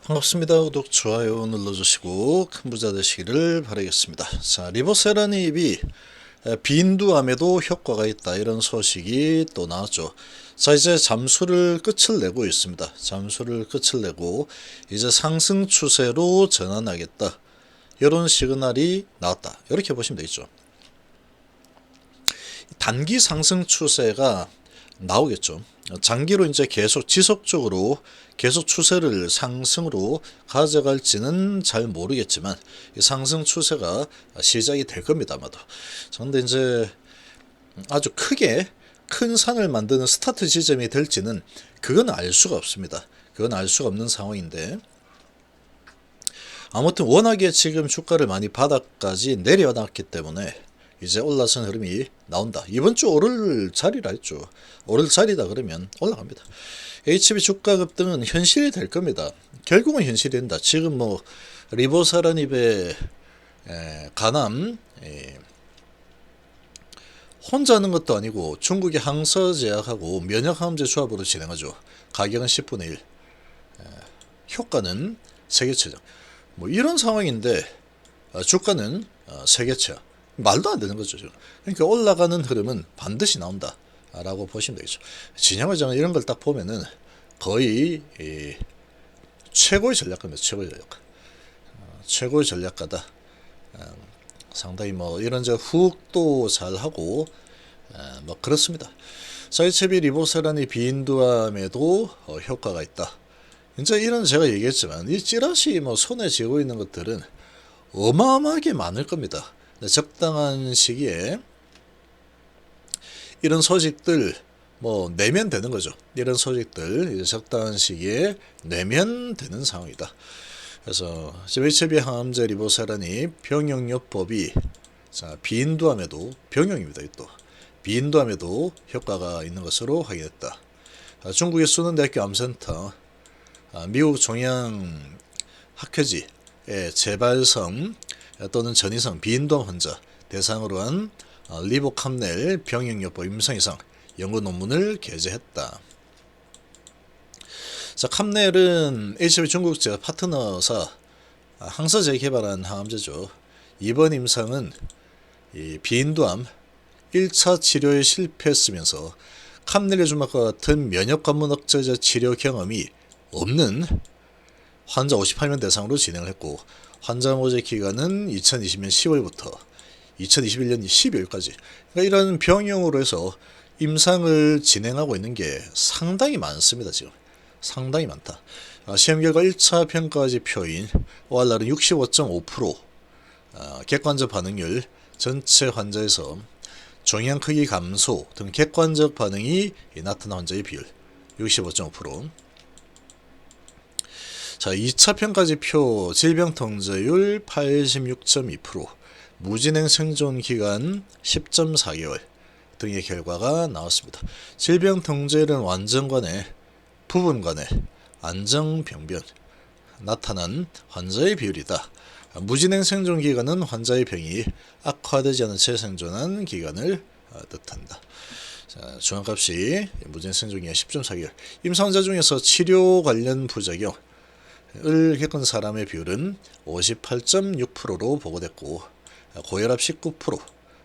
반갑습니다. 구독, 좋아요 눌러주시고 큰 부자 되시기를 바라겠습니다. 자, 리보세라닙이 비인두암에도 효과가 있다, 이런 소식이 또 나왔죠. 자, 이제 잠수를 끝을 내고 있습니다. 잠수를 끝을 내고 이제 상승 추세로 전환하겠다, 이런 시그널이 나왔다, 이렇게 보시면 되겠죠. 단기 상승 추세가 나오겠죠. 장기로 이제 계속 지속적으로 계속 추세를 상승으로 가져갈지는 잘 모르겠지만 이 상승 추세가 시작이 될 겁니다, 아마도. 그런데 이제 아주 크게 큰 산을 만드는 스타트 지점이 될지는 그건 알 수가 없습니다. 그건 알 수가 없는 상황인데, 아무튼 워낙에 지금 주가를 많이 바닥까지 내려놨기 때문에 이제 올라선 흐름이 나온다. 이번 주 오를 자리라 했죠. 오를 자리다 그러면 올라갑니다. HB 주가 급등은 현실이 될 겁니다. 결국은 현실이 된다. 지금 뭐 리보사라닙의 가남 혼자 하는 것도 아니고 중국의 항서제약하고 면역항암제 조합으로 진행하죠. 가격은 10분의 1, 효과는 세계체장. 뭐 이런 상황인데 주가는 세계체야. 말도 안 되는 거죠, 지금. 그러니까 올라가는 흐름은 반드시 나온다 라고 보시면 되겠죠. 진양회장은 이런 걸 딱 보면은 거의 최고의 전략가입니다. 최고의 전략가. 최고의 전략가다. 상당히 뭐 이런 저 후욱도 잘하고 뭐 그렇습니다. 사이체비 리보세라니 비인두암에도 효과가 있다. 이제 이런 제가 얘기했지만 이 찌라시 뭐 손에 쥐고 있는 것들은 어마어마하게 많을 겁니다. 적당한 시기에 이런 소식들 뭐 내면 되는 거죠. 이런 소식들 이제 적당한 시기에 내면 되는 상황이다. 그래서 HB 항암제 리보세라니 병용요법이 비인두암에도 병용입니다. 또 비인두암에도 효과가 있는 것으로 확인했다. 중국의 수능대학교 암센터, 미국 종양 학회지의 재발성 또는 전이성 비인두암 환자 대상으로 한 리보캄넬 병용요법 임상 이상 연구 논문을 게재했다. 자, 캄넬은 HB 중국제 파트너사 항서제 개발한 항암제죠. 이번 임상은 이 비인두암 1차 치료에 실패했으면서 캄넬레주막과 같은 면역관문 억제제 치료 경험이 없는 환자 58명 대상으로 진행을 했고, 환자 모집 기간은 2020년 10월부터 2021년 12월까지. 그러니까 이런 병용으로 해서 임상을 진행하고 있는 게 상당히 많습니다. 지금 상당히 많다. 시험 결과 1차 평가지표인 ORR은 65.5%, 객관적 반응률, 전체 환자에서 종양 크기 감소 등 객관적 반응이 나타난 환자의 비율 65.5%. 자, 2차 평가지표 질병 통제율 86.2%, 무진행 생존 기간 10.4개월 등의 결과가 나왔습니다. 질병 통제율은 완전관에 부분관에 안정병변 나타난 환자의 비율이다. 무진행 생존 기간은 환자의 병이 악화되지 않은 채 생존한 기간을 뜻한다. 자, 중앙값이 무진행 생존 기간 10.4개월. 임상자 중에서 치료 관련 부작용 을 겪은 사람의 비율은 58.6%로 보고됐고, 고혈압 19%,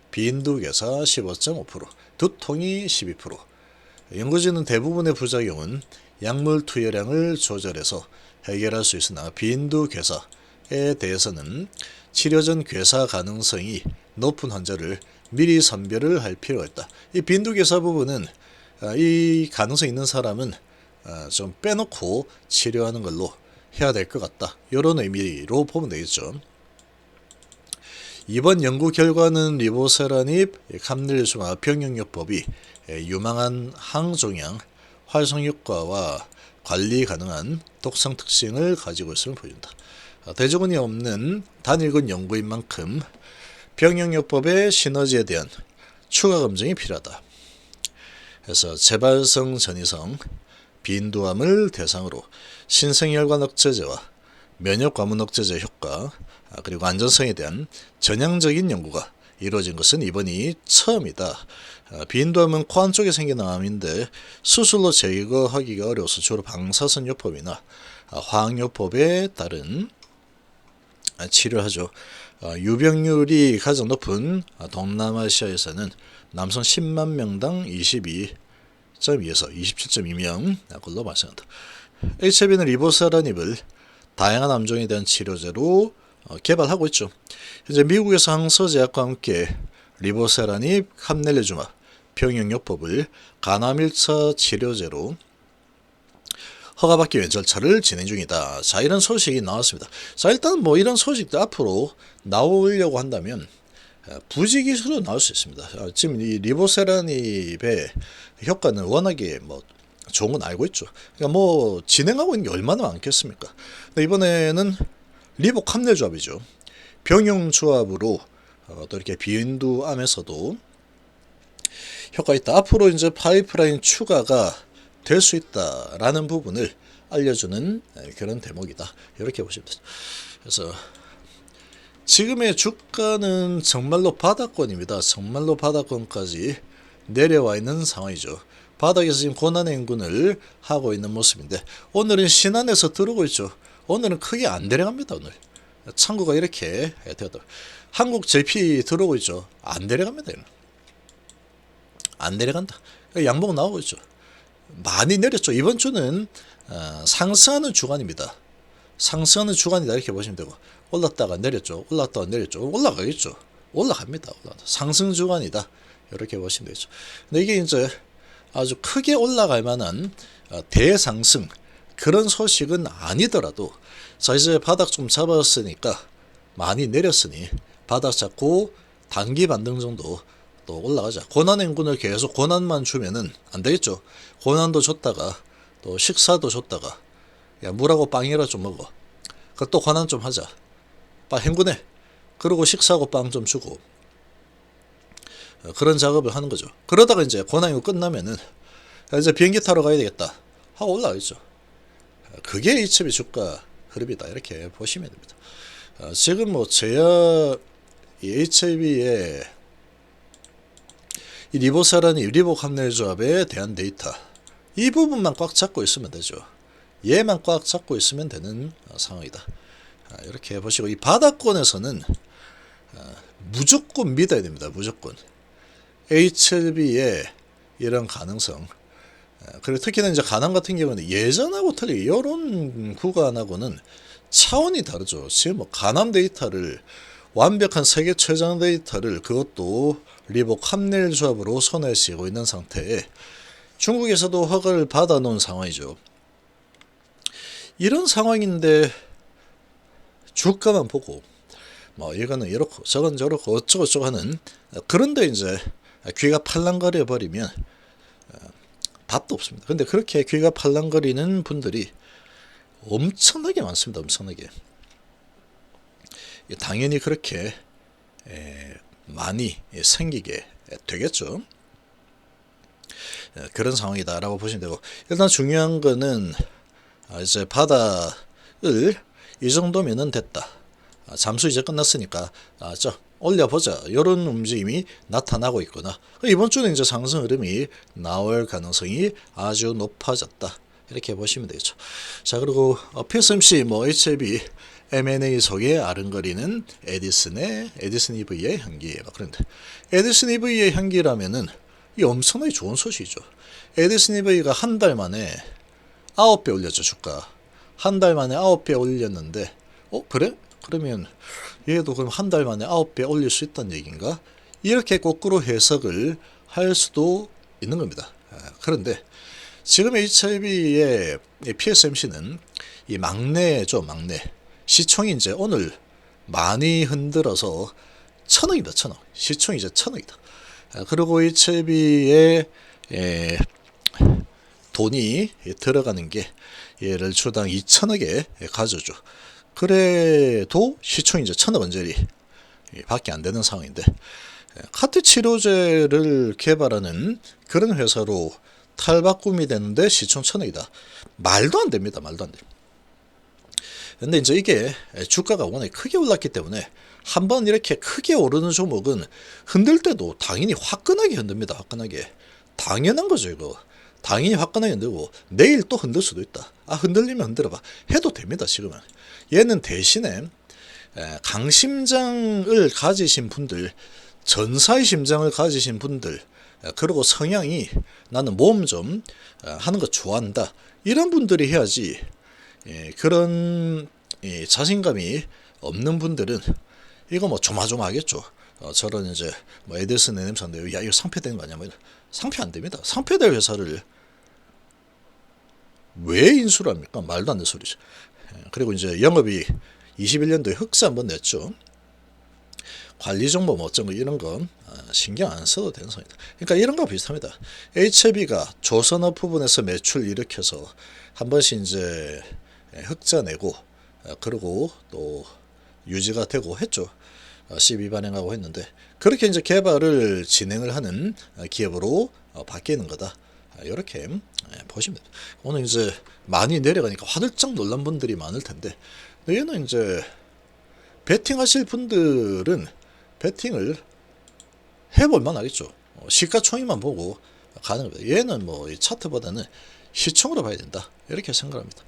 비인두괴사 15.5%, 두통이 12%. 연구진은 대부분의 부작용은 약물 투여량을 조절해서 해결할 수 있으나 비인두괴사에 대해서는 치료 전 괴사 가능성이 높은 환자를 미리 선별을 할 필요가 있다. 이 비인두괴사 부분은 이 가능성 있는 사람은 좀 빼놓고 치료하는 걸로 해야 될 것 같다, 이런 의미로 보면 되겠죠. 이번 연구 결과는 리보세라닙 캄넬레주막 병용요법이 유망한 항종양 활성 효과와 관리 가능한 독성 특징을 가지고 있음을 보여준다. 대조군이 없는 단일군 연구인 만큼 병용요법의 시너지에 대한 추가 검증이 필요하다. 그래서 재발성 전이성 비인두암을 대상으로 신생혈관 억제제와 면역관문 억제제 효과, 그리고 안전성에 대한 전향적인 연구가 이루어진 것은 이번이 처음이다. 비인두암은 코 안쪽에 생긴 암인데 수술로 제거하기가 어려워서 주로 방사선요법이나 화학요법에 따른 치료를 하죠. 유병률이 가장 높은 동남아시아에서는 남성 10만 명당 22.2에서 27.2명 걸로 발생한다. HIV는 리보세라닙을 다양한 암종에 대한 치료제로 개발하고 있죠. 현재 미국에서 항서제약과 함께 리보세라닙, 함넬레주마, 병용요법을 간암 1차 치료제로 허가받기 위한 절차를 진행 중이다. 자, 이런 소식이 나왔습니다. 자, 일단 뭐 이런 소식도 앞으로 나오려고 한다면 부지기수로 나올 수 있습니다. 지금 이 리보세라닙의 효과는 워낙에 뭐 좋은 건 알고 있죠. 그러니까 뭐 진행하고 있는 게 얼마나 많겠습니까? 근데 이번에는 리복 함내 조합이죠. 병용 조합으로 또 이렇게 비인두암에서도 효과 있다. 앞으로 이제 파이프라인 추가가 될 수 있다라는 부분을 알려주는 그런 대목이다. 이렇게 보시면 되죠. 그래서 지금의 주가는 정말로 바닥권입니다. 정말로 바닥권까지 내려와 있는 상황이죠. 바닥에서 지금 고난의 행군을 하고 있는 모습인데 오늘은 신안에서 들어오고 있죠. 오늘은 크게 안 내려갑니다. 오늘 창구가 이렇게 되었다. 한국 JP 들어오고 있죠. 안 내려갑니다. 안 내려간다. 양봉 나오고 있죠. 많이 내렸죠. 이번 주는 상승하는 주간입니다. 상승하는 주간이다 이렇게 보시면 되고 올랐다가 내렸죠. 올랐다가 내렸죠. 올라가겠죠. 올라갑니다. 상승 주간이다 이렇게 보시면 되죠. 근데 이게 이제 아주 크게 올라갈 만한 대상승 그런 소식은 아니더라도 자 이제 바닥 좀 잡았으니까 많이 내렸으니 바닥 잡고 단기 반등 정도 또 올라가자. 고난행군을 계속 고난만 주면은 안 되겠죠. 고난도 줬다가 또 식사도 줬다가 야 물하고 빵이라 좀 먹어. 또 고난 좀 하자. 행군해. 그리고 식사하고 빵 좀 주고 그런 작업을 하는 거죠. 그러다가 이제 고난이 끝나면은 이제 비행기 타러 가야 되겠다 하고 올라가겠죠. 그게 HIV 주가 흐름이다 이렇게 보시면 됩니다. 지금 뭐 제야 이 HIV의 이 리보세라닙, 리복 함내 조합에 대한 데이터 이 부분만 꽉 잡고 있으면 되죠. 얘만 꽉 잡고 있으면 되는 상황이다. 이렇게 보시고 이 바닥권에서는 무조건 믿어야 됩니다. 무조건 HLB의 이런 가능성. 그리고 특히나 이제 간암 같은 경우는 예전하고 틀리게 이런 구간하고는 차원이 다르죠. 지금 뭐 간암 데이터를 완벽한 세계 최장 데이터를 그것도 리복 함낼 조합으로 손에 쥐고 있는 상태에 중국에서도 허가를 받아 놓은 상황이죠. 이런 상황인데 주가만 보고 뭐 이거는 이렇고 저건 저렇고 어쩌고저쩌고 하는 그런데 이제 귀가 팔랑거려 버리면 답도 없습니다. 근데 그렇게 귀가 팔랑거리는 분들이 엄청나게 많습니다. 엄청나게. 당연히 그렇게 많이 생기게 되겠죠. 그런 상황이다라고 보시면 되고 일단 중요한 거는 이제 바닥을 이 정도면은 됐다. 잠수 이제 끝났으니까 올려보자. 이런 움직임이 나타나고 있구나. 이번 주는 이제 상승 흐름이 나올 가능성이 아주 높아졌다. 이렇게 보시면 되겠죠. 자 그리고 PSMC 뭐 HLB M&A 속에 아른거리는 에디슨 EV의 향기 그런데 에디슨 EV의 향기라면은 이 엄청나게 좋은 소식이죠. 에디슨 EV가 한 달 만에 9배 올렸죠. 주가 한 달 만에 9배 올렸는데 그래? 그러면 얘도 그럼 한 달 만에 9배 올릴 수 있다는 얘기인가? 이렇게 거꾸로 해석을 할 수도 있는 겁니다. 그런데 지금 HIV의 PSMC는 이 막내죠. 막내 시총이 이제 오늘 많이 흔들어서 1,000억입니다. 1,000억. 시총이 이제 1,000억이다. 그리고 HIV의 돈이 들어가는 게 얘를 주당 2,000억에 가져죠. 그래도 시총이 이제 1,000억 원짜리 밖에 안 되는 상황인데 카트 치료제를 개발하는 그런 회사로 탈바꿈이 되는데 시총 1,000억이다. 말도 안 됩니다. 말도 안 돼. 근데 이제 이게 주가가 워낙에 크게 올랐기 때문에 한번 이렇게 크게 오르는 종목은 흔들 때도 당연히 화끈하게 흔듭니다. 화끈하게. 당연한 거죠, 이거. 당연히 화끈하게 흔들고 내일 또 흔들 수도 있다. 아, 흔들리면 흔들어봐. 해도 됩니다, 지금은. 얘는 대신에 강심장을 가지신 분들, 전사의 심장을 가지신 분들, 그리고 성향이 나는 모험 좀 하는 거 좋아한다. 이런 분들이 해야지. 그런 자신감이 없는 분들은 이거 뭐 조마조마하겠죠. 저런 이제 뭐 에디슨 에넴사인데 야 이거 상폐되는 거 아니야? 뭐 상폐 안 됩니다. 상폐될 회사를 왜 인수를 합니까? 말도 안 되는 소리죠. 그리고 이제 영업이 21년도에 흑자 한번 냈죠. 관리 정보 뭐 어쩌고 이런 건 신경 안 써도 되는 상황이다. 그러니까 이런 거 비슷합니다. HB가 조선업 부분에서 매출 일으켜서 한 번씩 이제 흑자 내고 그리고 또 유지가 되고 했죠. CB 발행하고 했는데 그렇게 이제 개발을 진행을 하는 기업으로 바뀌는 거다. 이렇게 보시면 됩니다. 오늘 이제 많이 내려가니까 화들짝 놀란 분들이 많을 텐데 얘는 이제 베팅 하실 분들은 베팅을 해볼 만하겠죠. 시가총액만 보고 가는 겁니다. 얘는 뭐 차트보다는 시총으로 봐야 된다. 이렇게 생각합니다.